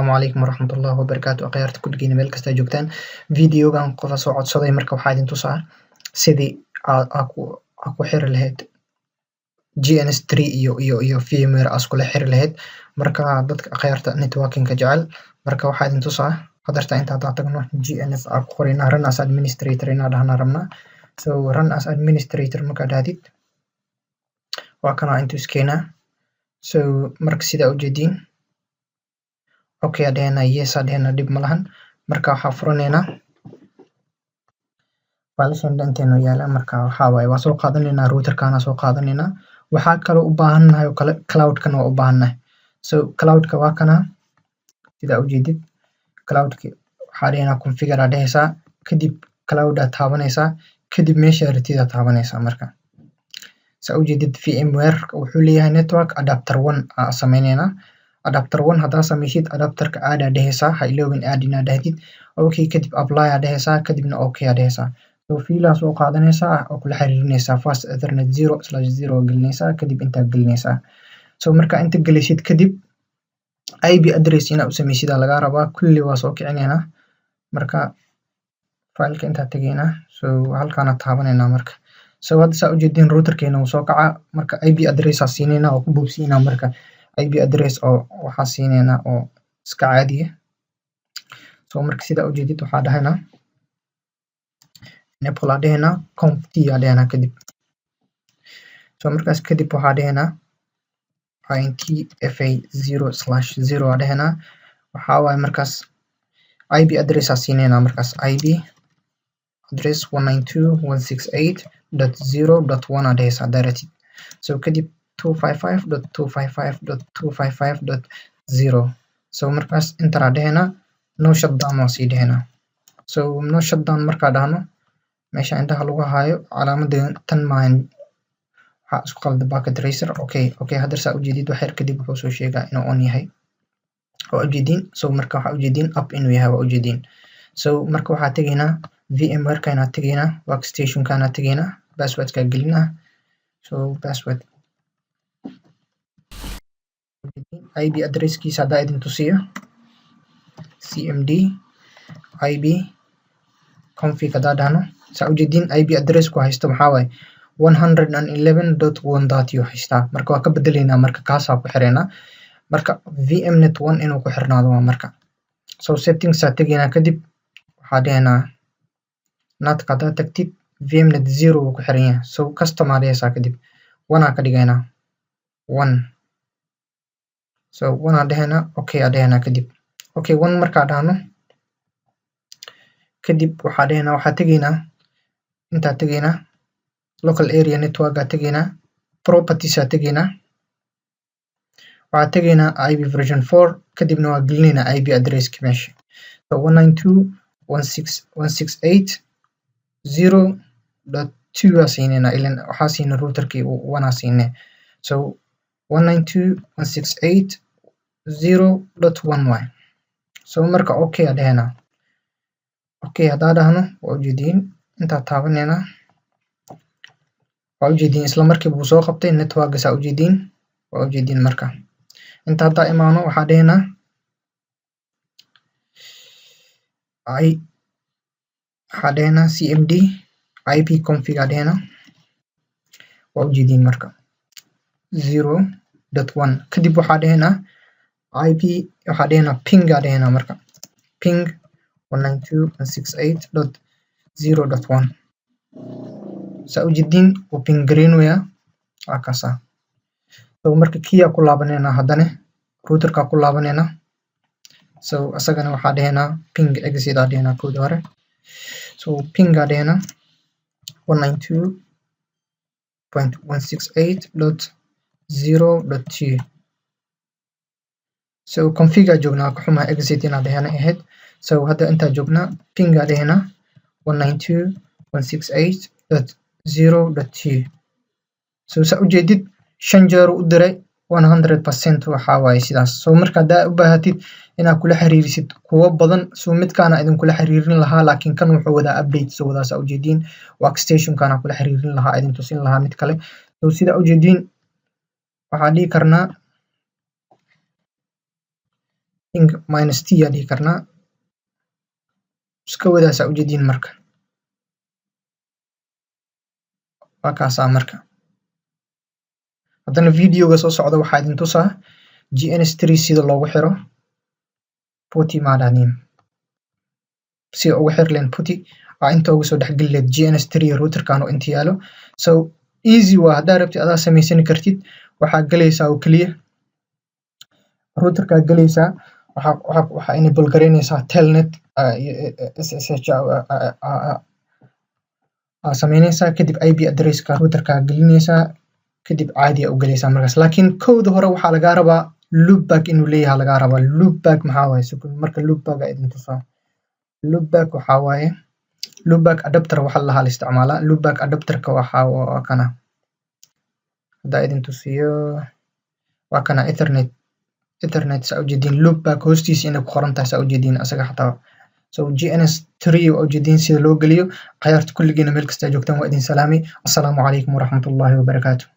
Asalaamu calaykum waraxmatullaahi wabarakaatu. Akhyaarta kulligiina meel kasta joogtaan. Videogan qofa soo codsaday marka waxaa idin tusaa sidii aad ku xiri lahayd GNS3 iyo VMware aad iskula xiri lahayd. Marka dadka akhyaarta networking-ka jecel marka waxaa idin tusaa hadarta inta hadaan tagno GNS aan ku qoraynaa run as administrator inaan dhahnaa rabnaa. So run as administrator markaa dhahdid waa kana intuu iskeenaa. So marka sidaa u jeediin okay adheena yes adheena dib malahan. Marka waxaa furanaynaa faalashan dhanteeno yaala. Marka waxaa waaye waa soo qaadanaynaa routerkana soo qaadanaynaa. Waxaa kaloo u baahannahay oo kale cloud-kan waa u baahannahay. So cloud-ka waa kana sidaa u jeedid cloud-ki waxaa dhahaynaa configure aad dhahaysaa kadib cloud aad taabanaysaa kadib meesha rabtid aad taabanaysaa. Marka saa u jeedid VMware wuxuu leeyahay network adapter 1 aan sameynaynaa. Adapter 1 hadaa sameysid adapterka aad aad dhahaysaa ha iloobin aad inaad dhahdid okay kadib apply aad dhahaysaa kadibna okay aad dhahaysaa. So fiilaa soo qaadanaysaa oo kula xiriirinaysaa fast ethernet 0/0 gelinaysaa kadib intaa gelinaysaa. So marka inta gelisid kadib IP address inaad u sameysid laga rabaa kulli waa soo kicinaynaa. Marka faylka intaa tagaynaa so halkaan taabanaynaa. Marka so hadda saa u jeedin routerkeena wuu soo kacaa. Marka IP address aan siinaynaa oo ku buufsiinaa. Marka IP address oo waxaa siinaynaa oo iska caadi ah. So marka sidaa u jeedid waxaa dhahaynaa enable aad dhahaynaa conft aad dhahaynaa kadib. So markaas kadib waxaa dhahaynaa intfa 0/0 aad dhahaynaa. Waxaa waaye markaas IP address aan siinaynaa. Markaas IP address 192.168.0.1 aad dhahaysaa directed. So kadib 255.255.255.0. So markaas enter aad dhahaynaa no shutdown waa sii dhahaynaa. So no shutdown markaa dhahno meesha intaha lagu haayo calaamadda tan maahan waxaa isku qalda packet tracer. Okay hadda saa u jeedid wax yar kadib wuxuu soo sheegaa inuu on yahay. Waa ujeediin. So marka waxaa ujeediin up inuu yahay waa ujeediin. So marka waxaa tagaynaa VMware-ka inaad tagaynaa workstation-ka inaad tagaynaa password-ka gelinaa. So password IP address-kiisa hadaa idin tusiyo cmd IP config hadaa dhahno saa u jeediin IP address-ku haysto maxaa waaye 111.1.0 haystaa. Marka waa ka bedelaynaa. Marka kaasaa ku xiraynaa. Marka VMnet 1 inuu ku xirnaado waa marka. So settings aad tagaynaa kadib waxaa dhahaynaa NAT hadaa tagtid VMnet 0 wuu ku xiran yahay. So custom aad dhahaysaa kadib 1 aan ka dhigaynaa 1. So 1 aad dhahaynaa okay aad dhahaynaa kadib. Okay 1 markaa dhahno kadib waxaa dhahaynaa waxaa tagaynaa intaa tagaynaa local area network aad tagaynaa properties aad tagaynaa waxaa tagaynaa IP version 4 kadibna waa gelinaynaa IP address-ki meesha. So 192.168.0.2 aa siinaynaa ilan waxaa siinay routerkii 1 aa siinay. So 192.168.0.1 waay. So marka okay aad dhahaynaa. Okay hadaa dhahno waa ujeediin intaa taabanaynaa. Waa ujeediin isla markiiba wuu soo qabtay network saa ujeediin waa ujeediin. Marka inta hadaa imaano waxaa dhahaynaa cmd IP config aad dhahaynaa waa ujeediin. Marka 0.1 kadib waxaa dhahaynaa IP waxaa dhahaynaa ping aad dhahaynaa. Marka ping 192.168.0.1 saa ujeediin wuu ping gareynayaa waa kaasaa. So marka key aan ku laabanaynaa haddana routerka ku laabanaynaa. So asagana waxaa dhahaynaa ping exit aad dhahaynaa koodi hore. So ping aad dhahaynaa 192.168.0.2. So config aad joognaa ka xumaa exit inaad dhahaynaa ahayd. So hadda intaa joognaa ping aad dhahaynaa 192.168.0.2. So saa u jeedid 5 jeer u diray 100% waxaa waaye sidaas. So marka hadaa u baahatid inaad kula xiriirisid kuwa badan so midkaana idin kula xiriirin lahaa laakiin kan wuxuu wadaa update soo wadaa saa u jeediin workstation-kana kula xiriirin lahaa idin tusin lahaa mid kale. So sidaa u jeediin waxaa dhihi karnaa ing minus t yaa dhihi karnaa iska wadaasaa ujeediin marka waa kaasaa marka haddana videoga soo socda waxaa idin tusaa GNS3 sida loogu xiro putty maadhanin sida ugu xir leen putty waa inta ugu soo dhexgeli leed GNS3 routerkan oo inta yaalo so easy waa haddaa rabtid adaa samaysan kartid waxaa galaysaa oo keliya routerkaa galaysaa waxaa enable garaynaysaa telnet SSH samaynaysaa kadib IP addresska routerkaa gelinaysaa kadib caadi u galaysaa markaas laakiin kowda hore waxaa lagaa rabaa loopback inuu leeyahay lagaa rabaa loopback maxaa waaye marka loopback idin tusaa loopback waxaa waaye loopback adapter waxa la isticmaalaa loopback adapterka waxaa kana haddaa idin tusiyo waa kana ethernet saa ujeediin loopback hoostiisa inay ku qoran tahay saa ujeediin asaga xataa so GNS3 waa ujeediin sida loo geliyo cayaarta kulligiina meel kasta joogtaan waa idin salaamay assalaamu calaykum waraxmatullaahi wabarakaatuh